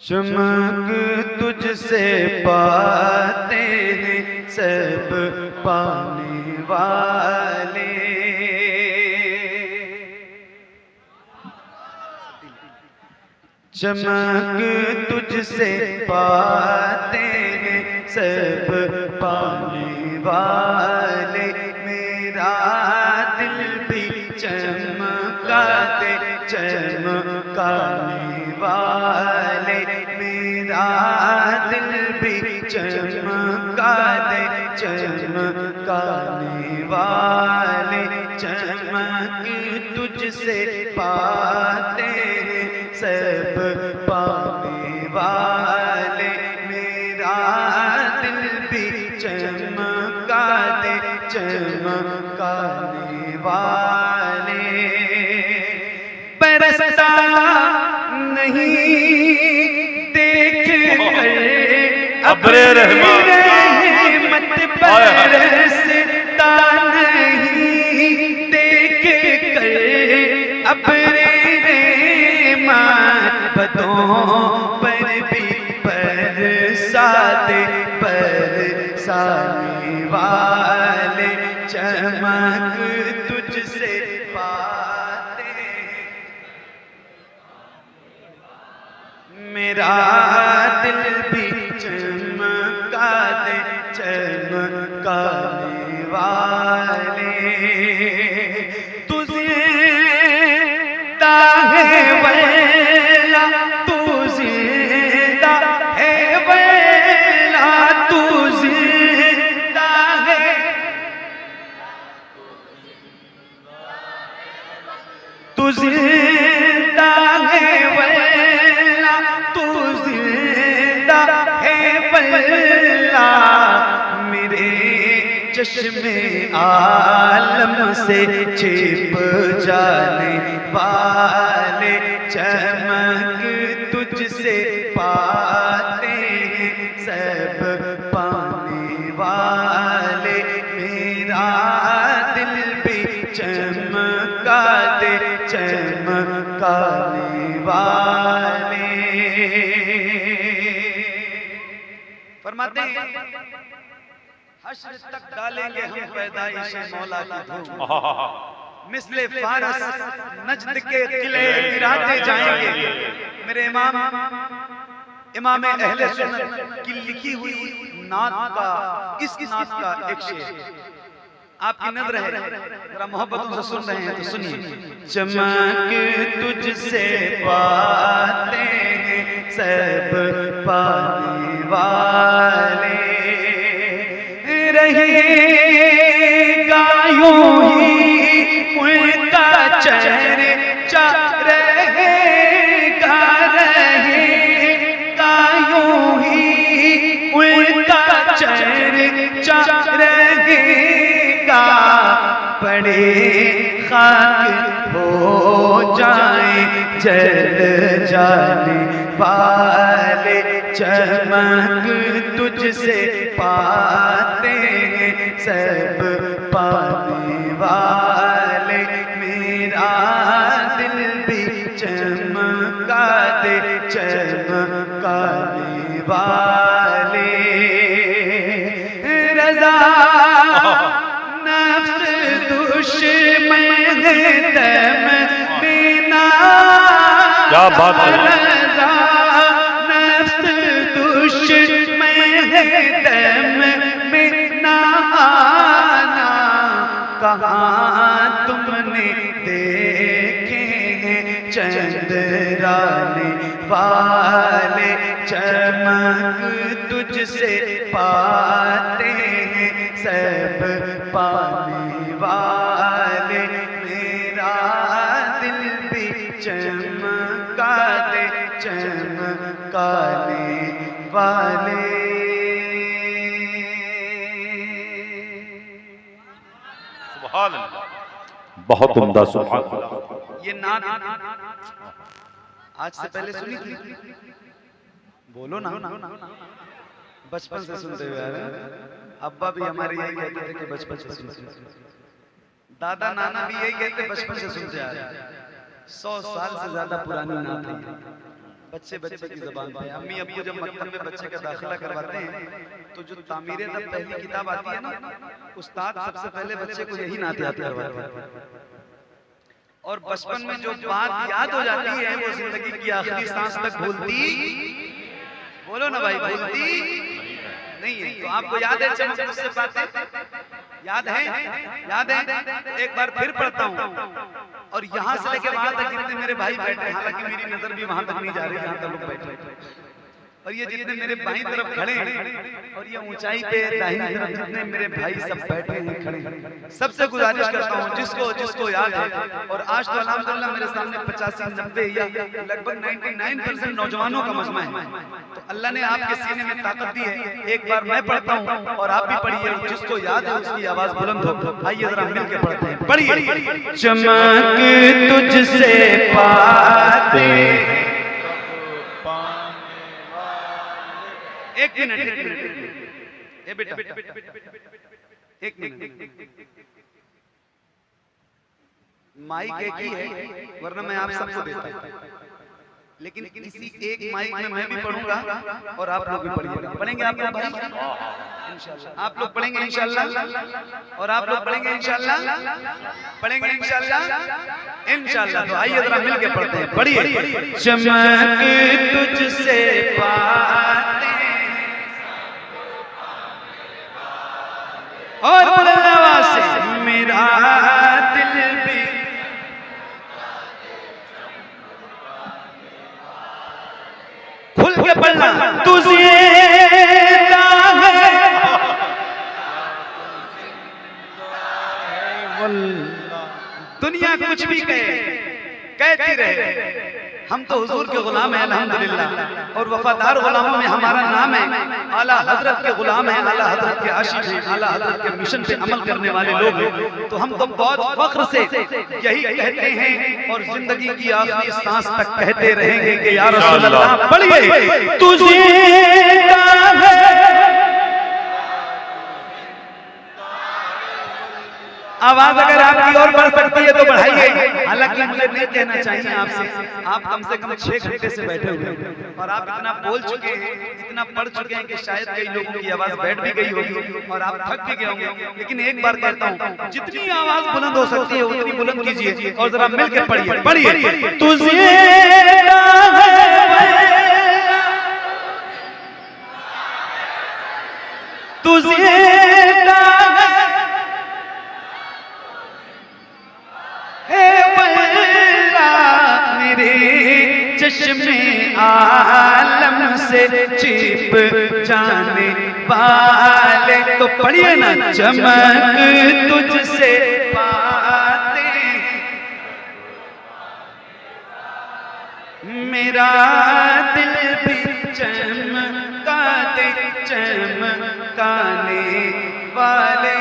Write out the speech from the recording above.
चमक तुझसे पाते हैं सब पाने वाले। चमक तुझसे पाते हैं सब पाने वाले। मेरा दिल भी चमका दे चमकाने वाले। मेरा दिल भी चमका दे चमकाने वाले। चमक तुझसे पाते हैं सब पाने वाले। मेरा दिल भी चमका दे चमकाने वाले। बरसता नहीं देख कर अब्रे रहमत बरसता नहीं देख कर अब्रे बदों पर भी बरसाते बरसाने वाले। चमक तुझसे पाते मेरा दिल भी चमका दे चमकाने वाले। तुझे ताहे वैला तू जिंदा है वैला तू जिंदा है। तू जिंदा है वैला तू जिंदा है वैला। मेरे चश्मे आलम से छिप जाने वाले। चमक तुझसे पाते हैं सब पाने वाले। मेरा दिल भी चमका दे चमकाने वाले। फरमाते हैं हश्र तक डालेंगे हम पैदाइश मौला की धूम। मिसले फारस नजद के किले गिराते जाएंगे। मेरे इमाम अहले सुन्नत की लिखी हुई नात का इस नात का एक शेर आपकी नजर है, जरा मोहब्बतों से सुन रहे हैं तो सुनिए। चमक तुझसे पाते हैं सब पाने वाले। रहेगा यूं ही उनका चर्चा रहेगा। रहेगा यूं ही उनका चर्चा रहेगा। बड़े खाक हो जाए जल जाने वाले। चमक तुझसे पाते हैं सब पाने वाले। मेरा दिल भी चमका दे चमकाने वाले। रज़ा नफ्स दुश्मन दम बिना। क्या बात है। दम में ना आना कहाँ तुमने देखे हैं चंद्राने वाले। चमक तुझसे पाते हैं सब पाने वाले। मेरा दिल भी चमका दे चमकाने वाले। बहुत उम्दा सुभान अल्लाह। ये नात आज से पहले सुनी थी? बोलो ना। बचपन से सुनते हुए आ रहे हैं। अब्बा भी हमारे यही कहते थे कि बचपन से सुनते। दादा नाना भी यही कहते बचपन से सुनते आ रहे हैं। 100 साल से ज्यादा पुरानी नात है। बच्चे बच्चे की ज़बान पे। अम्मी अब्बू जब मकतब में बच्चे का दाखिला करवाते हैं तो जो तामीरे तब पहली किताब आती है ना, उस्ताद सबसे पहले बच्चे को यही नात याद करवाते हैं। और बचपन में जो बात याद हो जाती है वो जिंदगी की आखिरी सांस तक भूलती, बोलो ना भाई, भूलती नहीं है। तो आपको याद है चमक उससे बातें याद है? याद है? एक बार फिर पढ़ता हूँ। और यहाँ से लेके वहां तक जितने मेरे भाई बैठे, हालांकि मेरी नजर भी वहां तक नहीं जा रही जहाँ तक लोग बैठे, और ये जितने मेरे बाईं तरफ खड़े हैं और ये ऊंचाई पे दाहिनी तरफ जितने मेरे भाई सब बैठे हैं खड़े हैं, सबसे गुजारिश करता हूँ जिसको जिसको याद है। और आज तो अल्हम्दुलिल्लाह मेरे सामने 85-90 या लगभग 99% नौजवानों का मजमा है। तो अल्लाह ने आपके सीने में ताकत दी है। एक बार मैं पढ़ता हूँ और आप भी पढ़िए, जिसको याद है उसकी आवाज बुलंद हो। आइए जरा मिल के पढ़ते हैं, पढ़िए। चमक तुझसे पाते, एक मिनट ए बेटा, एक मिनट, माइक एक ही है वरना मैं आप सबको देता, लेकिन किसी एक माइक में मैं भी पढ़ूंगा और आप लोग भी पढ़िएगा। पढ़ेंगे आप लोग भाई इंशाल्लाह? आप लोग पढ़ेंगे इंशाल्लाह और आप लोग पढ़ेंगे इंशाल्लाह? पढ़ेंगे इंशाल्लाह? इंशाल्लाह। तो आइए जरा मिल के पढ़ते हैं, पढ़िए। चमक तुझसे पाते और बुलंद आवाज से मेरा दिल भी, खुल के पढ़ना, तुझे दुनिया कुछ भी कहे, कहती रहे, हम तो हुजूर के गुलाम हैं अल्हम्दुलिल्लाह। और वफादार गुलामों में हमारा नाम है। आला हजरत के गुलाम हैं, आला हजरत के आशिक हैं, आला हजरत के मिशन पे अमल करने वाले लोग हैं। तो हम तो बहुत फख्र से यही कहते हैं और जिंदगी की आखिरी सांस तक कहते रहेंगे कि या रसूल अल्लाह। पढ़िए। तुझे आवाज अगर आपकी और बढ़ सकती है तो बढ़ाइए। हालांकि मुझे नहीं कहना चाहिए आपसे, आप कम से कम 6 घंटे से बैठे हुए हैं और आप इतना बोल चुके हैं, इतना पढ़ चुके हैं कि शायद कई लोगों की आवाज बैठ भी गई होगी और आप थक भी गए होंगे। लेकिन एक बार कहता हूँ, जितनी आवाज बुलंद हो सकती है उतनी बुलंद कीजिए और जरा मिलकर पढ़िए। पढ़िए। तुझे चश्मे आलम से छिप जाने वाले, तो पढ़िए ना। चमक तुझसे पाते मेरा दिल भी चमका दे, चमकाने वाले